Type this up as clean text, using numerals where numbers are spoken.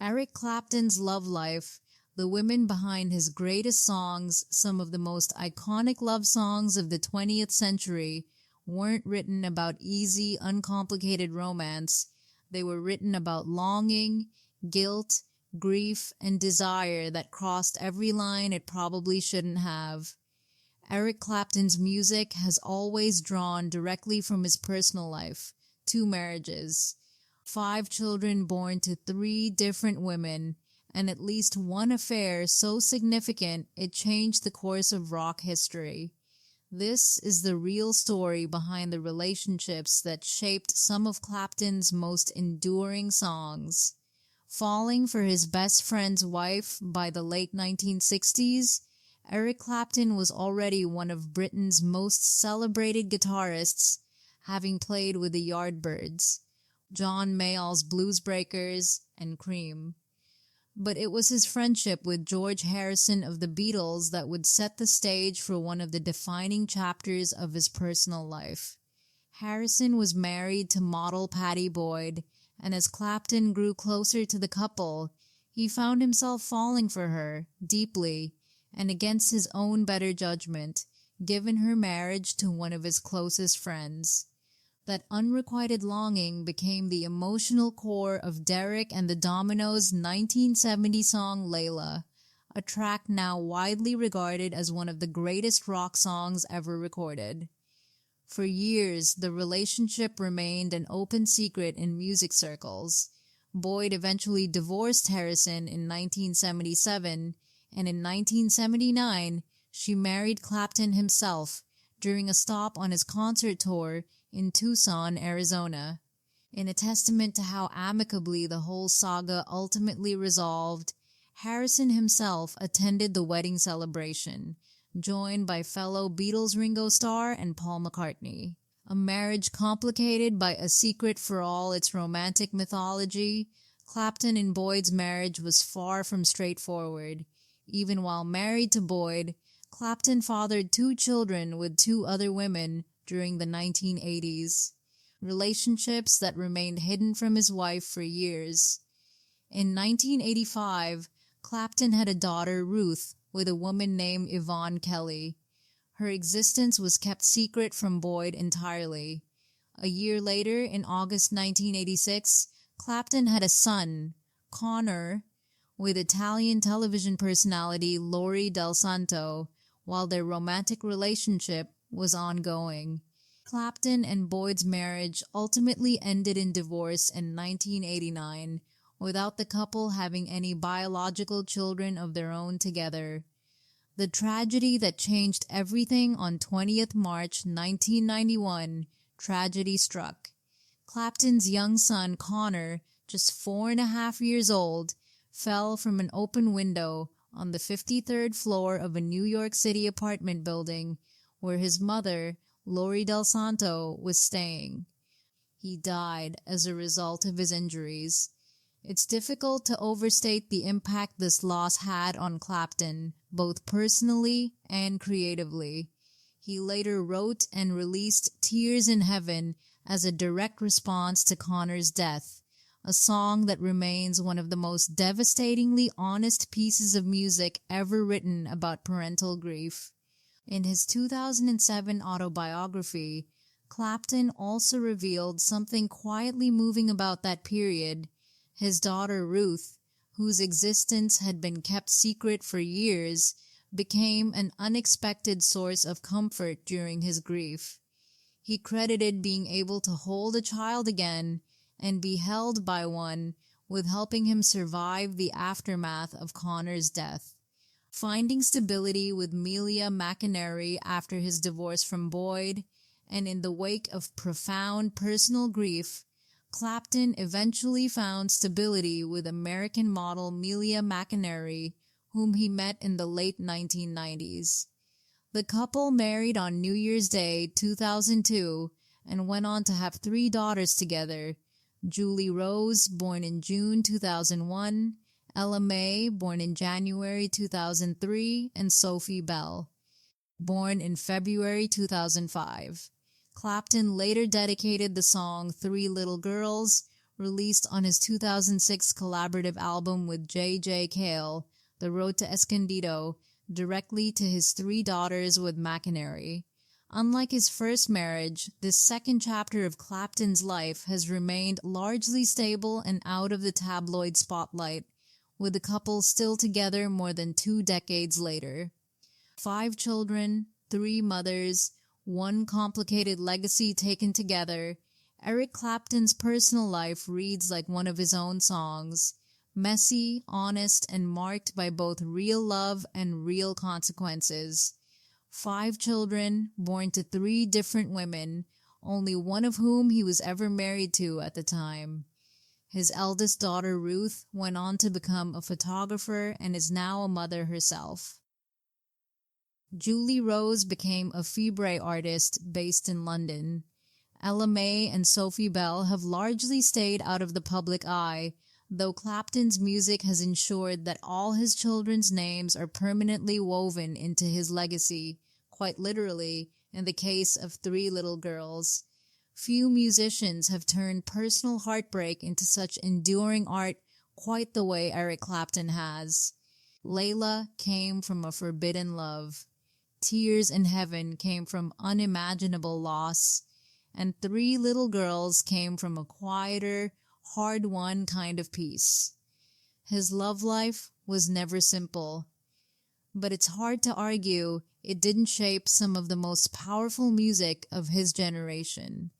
Eric Clapton's love life, the women behind his greatest songs, some of the most iconic love songs of the 20th century, weren't written about easy, uncomplicated romance. They were written about longing, guilt, grief, and desire that crossed every line it probably shouldn't have. Eric Clapton's music has always drawn directly from his personal life: 2 marriages, 5 children born to 3 different women, and at least one affair so significant it changed the course of rock history. This is the real story behind the relationships that shaped some of Clapton's most enduring songs. Falling for his best friend's wife by the late 1960s, Eric Clapton was already one of Britain's most celebrated guitarists, having played with the Yardbirds, John Mayall's Bluesbreakers, and Cream. But it was his friendship with George Harrison of the Beatles that would set the stage for one of the defining chapters of his personal life. Harrison was married to model Pattie Boyd, and as Clapton grew closer to the couple, he found himself falling for her deeply, and against his own better judgment, given her marriage to one of his closest friends. That unrequited longing became the emotional core of Derek and the Dominoes' 1970 song Layla, a track now widely regarded as one of the greatest rock songs ever recorded. For years, the relationship remained an open secret in music circles. Boyd eventually divorced Harrison in 1977, and in 1979, she married Clapton himself during a stop on his concert tour in Tucson, Arizona. In a testament to how amicably the whole saga ultimately resolved, Harrison himself attended the wedding celebration, joined by fellow Beatles Ringo Starr and Paul McCartney. A marriage complicated by a secret for all its romantic mythology, Clapton and Boyd's marriage was far from straightforward. Even while married to Boyd, Clapton fathered 2 children with 2 other women during the 1980s, relationships that remained hidden from his wife for years. In 1985, Clapton had a daughter, Ruth, with a woman named Yvonne Kelly. Her existence was kept secret from Boyd entirely. A year later, in August 1986, Clapton had a son, Connor, with Italian television personality Lori Del Santo, while their romantic relationship was ongoing. Clapton and Boyd's marriage ultimately ended in divorce in 1989, without the couple having any biological children of their own together. The tragedy that changed everything on 20th March 1991, tragedy struck. Clapton's young son, Connor, just 4.5 years old, fell from an open window on the 53rd floor of a New York City apartment building where his mother, Lori Del Santo, was staying. He died as a result of his injuries. It's difficult to overstate the impact this loss had on Clapton, both personally and creatively. He later wrote and released Tears in Heaven as a direct response to Connor's death, a song that remains one of the most devastatingly honest pieces of music ever written about parental grief. In his 2007 autobiography, Clapton also revealed something quietly moving about that period. His daughter Ruth, whose existence had been kept secret for years, became an unexpected source of comfort during his grief. He credited being able to hold a child again and be held by one with helping him survive the aftermath of Connor's death. Finding stability with Melia McInerney after his divorce from Boyd, and in the wake of profound personal grief, Clapton eventually found stability with American model Melia McInerney, whom he met in the late 1990s. The couple married on New Year's Day 2002 and went on to have 3 daughters together: Julie Rose, born in June 2001, Ella May, born in January 2003, and Sophie Bell, born in February 2005. Clapton later dedicated the song 3 Little Girls, released on his 2006 collaborative album with J. Cale, The Road to Escondido, directly to his 3 daughters with McInerney. Unlike his first marriage, this second chapter of Clapton's life has remained largely stable and out of the tabloid spotlight, with the couple still together more than 2 decades later. 5 children, 3 mothers, one complicated legacy taken together. Eric Clapton's personal life reads like one of his own songs, messy, honest, and marked by both real love and real consequences. 5 children, born to 3 different women, only one of whom he was ever married to at the time. His eldest daughter, Ruth, went on to become a photographer and is now a mother herself. Julie Rose became a Fibre artist based in London. Ella May and Sophie Bell have largely stayed out of the public eye, though Clapton's music has ensured that all his children's names are permanently woven into his legacy, quite literally, in the case of 3 little girls. Few musicians have turned personal heartbreak into such enduring art quite the way Eric Clapton has. Layla came from a forbidden love. Tears in Heaven came from unimaginable loss. And 3 little girls came from a quieter, hard-won kind of peace. His love life was never simple, but it's hard to argue it didn't shape some of the most powerful music of his generation.